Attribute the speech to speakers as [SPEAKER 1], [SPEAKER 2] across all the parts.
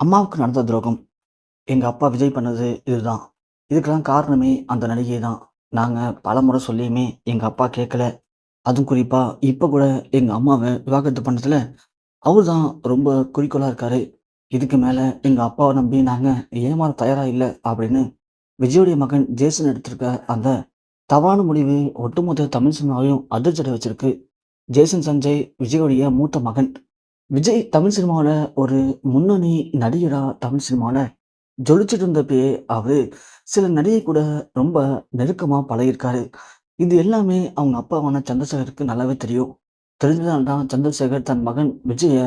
[SPEAKER 1] அம்மாவுக்கு நடந்த துரோகம். எங்க அப்பா விஜய் பண்ணது இதுதான். இதுக்கெல்லாம் காரணமே அந்த நடிகை தான். நாங்க பலமுறை சொல்லியுமே எங்க அப்பா கேட்கல. அதுவும் குறிப்பா இப்ப கூட எங்க அம்மாவ விவாகரத்து பண்ணதுல அவரு தான் ரொம்ப குறிக்கோளா இருக்காரு. இதுக்கு மேல எங்க அப்பாவ நம்பி நாங்க ஏமாற தயாரா இல்ல அப்படின்னு விஜயுடைய மகன் ஜேசன் எடுத்திருக்க அந்த தவறான முடிவு ஒட்டுமொத்த தமிழ் சினிமாவையும் அதிர்ச்சி அடைய வச்சிருக்கு. ஜேசன் சஞ்சய் விஜயுடைய மூத்த மகன். விஜய் தமிழ் சினிமாவுல ஒரு முன்னணி நடிகரா தமிழ் சினிமால ஜொலிச்சுட்டு இருந்தப்பயே அவரு சில நடிகை கூட ரொம்ப நெருக்கமா பழகியிருக்காரு. இது எல்லாமே அவங்க அப்பாவான சந்திரசேகருக்கு நல்லாவே தெரியும். தெரிஞ்சதால தான் சந்திரசேகர் தன் மகன் விஜய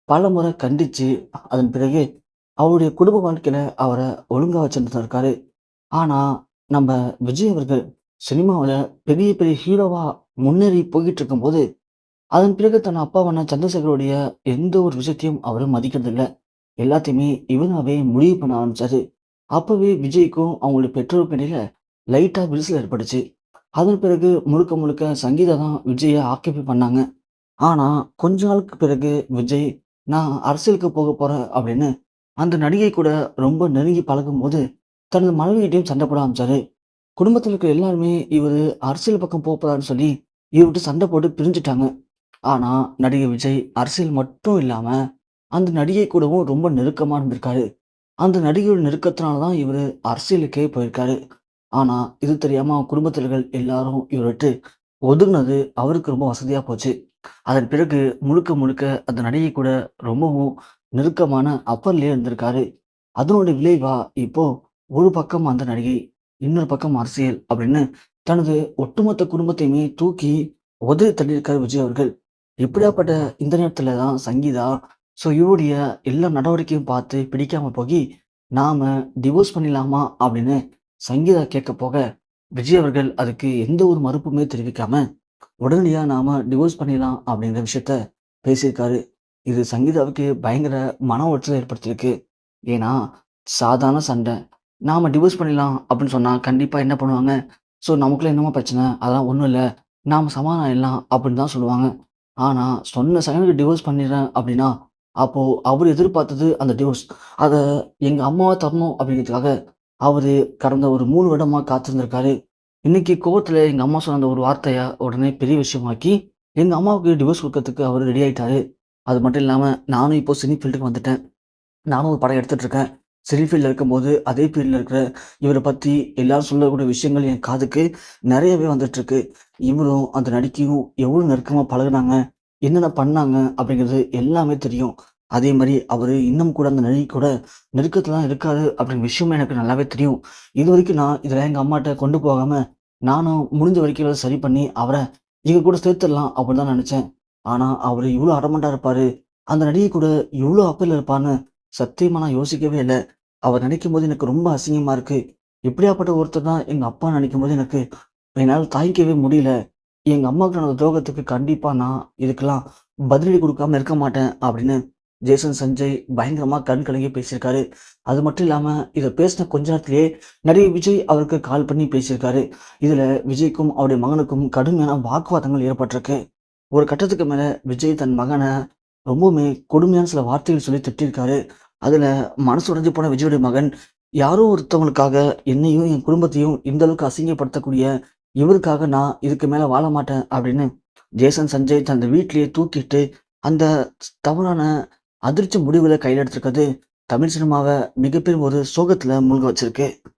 [SPEAKER 1] பலமுறை கண்டிச்சு, அதன் பிறகு அவருடைய குடும்ப வாழ்க்கையில அவர ஒழுங்கா வச்சுட்டு இருக்காரு. ஆனா, நம்ம விஜய் அவர்கள் சினிமாவுல பெரிய பெரிய ஹீரோவா முன்னேறி போயிட்டு இருக்கும்போது அதன் பிறகு தன் அப்பாவான சந்திரசேகருடைய எந்த ஒரு விஷயத்தையும் அவரு மதிக்கிறதில்ல. எல்லாத்தையுமே இவனாவே முடிவு பண்ண ஆரம்பிச்சாரு. அப்பவே விஜய்க்கும் அவங்களுடைய பெற்றோருக்கும் இடையில லைட்டா விரிசல் ஏற்பட்டுச்சு. அதன் பிறகு முழுக்க முழுக்க சங்கீதா தான் விஜய ஆக்கிரமிப்பு பண்ணாங்க. ஆனா, கொஞ்ச நாளுக்கு பிறகு விஜய், "நான் அரசியலுக்கு போகப் போறேன்" அப்படின்னு அந்த நடிகை கூட ரொம்ப நெருங்கி பழகும்போது, தனது மனைவிகிட்டயும் சண்டை போட ஆரம்பிச்சாரு. குடும்பத்தில இருக்கிற எல்லாருமே இவரு அரசியல் பக்கம் போப்போறாருன்னு சொல்லி, இவர்ட்ட சண்டை போட்டு பிரிஞ்சுட்டாங்க. ஆனா, நடிகர் விஜய் அரசியல் மட்டும் இல்லாம, அந்த நடிகை கூடவும் ரொம்ப நெருக்கமா இருந்திருக்காரு. அந்த நடிகையோட நெருக்கத்தினால தான் இவரு அரசியலுக்கே போயிருக்காரு. ஆனா, இது தெரியாம அவங்க குடும்பத்தினர்கள் எல்லாரும் இவர விட்டு ஒதுங்குனது அவருக்கு ரொம்ப வசதியா போச்சு. அதன் பிறகு முழுக்க முழுக்க அந்த நடிகை கூட ரொம்பவும் நெருக்கமான அப்பர்லயே இருந்திருக்காரு. அதனுடைய விளைவா இப்போ ஒரு பக்கம் அந்த நடிகை, இன்னொரு பக்கம் அரசியல் அப்படின்னு தனது ஒட்டுமொத்த குடும்பத்தையுமே தூக்கி உதறி தள்ளியிருக்காரு விஜய் அவர்கள். இப்படியாப்பட்ட இந்த நேரத்துல தான் சங்கீதா, இவருடைய எல்லா நடவடிக்கையும் பார்த்து பிடிக்காம போகி, நாம டிவோர்ஸ் பண்ணிடலாமா அப்படின்னு சங்கீதா கேட்க போக, விஜய் அவர்கள் அதுக்கு எந்த ஒரு மறுப்புமே தெரிவிக்காம, உடனடியா நாம டிவோர்ஸ் பண்ணிடலாம் அப்படிங்கிற விஷயத்த பேசியிருக்காரு. இது சங்கீதாவுக்கு பயங்கர மன உளைச்சல ஏற்படுத்தியிருக்கு. ஏன்னா, சாதாரண சண்டை. நாம டிவோர்ஸ் பண்ணிடலாம் அப்படின்னு சொன்னா கண்டிப்பா என்ன பண்ணுவாங்க? நமக்குள்ள என்னம்மா பிரச்சனை? அதெல்லாம் ஒண்ணும் இல்ல. நாம சமாதானம் ஆயிடலாம் அப்படின்னு தான் சொல்லுவாங்க. ஆனா, சொன்ன செகண்டுக்கு டிவோர்ஸ் பண்ணிடுறேன் அப்படின்னா, அப்போ அவரு எதிர்பார்த்தது அந்த டிவோர்ஸ். அத எங்க அம்மாவா தரணும் அப்படிங்கிறதுக்காக, அவரு கடந்த ஒரு 3 வருடமா காத்திருந்திருக்காரு. இன்னைக்கு கோவத்துல எங்க அம்மா சொன்ன அந்த ஒரு வார்த்தைய உடனே பெரிய விஷயமாக்கி, எங்க அம்மாவுக்கு டிவோர்ஸ் குடுக்கறதுக்கு அவரு ரெடி ஆயிட்டாரு. அது மட்டும் இல்லாம, நானும் இப்போ சினி ஃபீல்டுக்கு வந்துட்டேன். நானும் ஒரு படம் எடுத்துட்டு இருக்கேன். சினி ஃபீல்ட்ல இருக்கும்போது, அதே ஃபீல்ட்ல இருக்கிற இவர பத்தி எல்லாரும் சொல்லக்கூடிய விஷயங்கள் என் காதுக்கு நெறையவே வந்துட்டுருக்கு. இவரும் அந்த நடிகையும் எவ்வளோ நெருக்கமா பழகுனாங்க, என்னென்ன பண்ணாங்க அப்படிங்கிறது எல்லாமே தெரியும். அதே மாரி அவரு இன்னும் கூட அந்த நடிகை கூட நெருக்கத்துல தான் இருக்காரு அப்படிங்கிற விஷயமும் எனக்கு நல்லாவே தெரியும். இதுவரைக்கும் நான் இதெல்லாம் எங்க அம்மாட்ட கொண்டு போகாம, நானும் முடிஞ்ச வரைக்கும் அத சரி பண்ணி அவர எங்க கூட சேர்த்துடலாம் அப்படின்னு தான் நெனச்சேன். ஆனா, அவரு இவ்ளோ அடமண்டா இருப்பாரு, அந்த நடிகை கூட இவ்ளோ அப்பல்ல இருப்பார்ன்னு சத்தியமா நான் யோசிக்கவே இல்ல. அவர் நினைக்கும்போது எனக்கு ரொம்ப அசிங்கமா இருக்கு. இப்படியாப்பட்ட ஒருத்தர் தான் எங்க அப்பா நினைக்கும்போது எனக்கு என்னால தாங்கிக்கவே முடியல. எங்க அம்மாவுக்கு நடந்த துரோகத்துக்கு கண்டிப்பா நான் இதுக்கெல்லாம் பதிலடி குடுக்காம இருக்க மாட்டேன் அப்படின்னு ஜேசன் சஞ்சய் பயங்கரமா கண் கலங்கி பேசியிருக்காரு. அது மட்டும் இல்லாம இத பேசின கொஞ்ச நேரத்திலேயே நடிகர் விஜய் அவருக்கு கால் பண்ணி பேசியிருக்காரு. இதுல விஜய்க்கும் அவருடைய மகனுக்கும் கடுமையான வாக்குவாதங்கள் ஏற்பட்டிருக்கு. ஒரு கட்டத்துக்கு மேல விஜய் தன் மகன ரொம்பவுமே கொடுமையான சில வார்த்தைகள் சொல்லி திட்டியிருக்காரு. அதுல மனசு உடைஞ்சு போன விஜயுடைய மகன், யாரோ ஒருத்தவங்களுக்காக என்னையும், என் குடும்பத்தையும் இந்த அளவுக்கு அசிங்கப்படுத்தக்கூடிய இவருக்காக நான் இதுக்கு மேல வாழ மாட்டேன் அப்படின்னு ஜேசன் சஞ்சய் தனது வீட்டிலேயே தூக்கிட்டு, அந்த தவறான அதிர்ச்சி முடிவுகள கையில எடுத்திருக்கிறது தமிழ் சினிமாவ மிகப்பெரிய ஒரு சோகத்துல மூழ்க வச்சிருக்கு.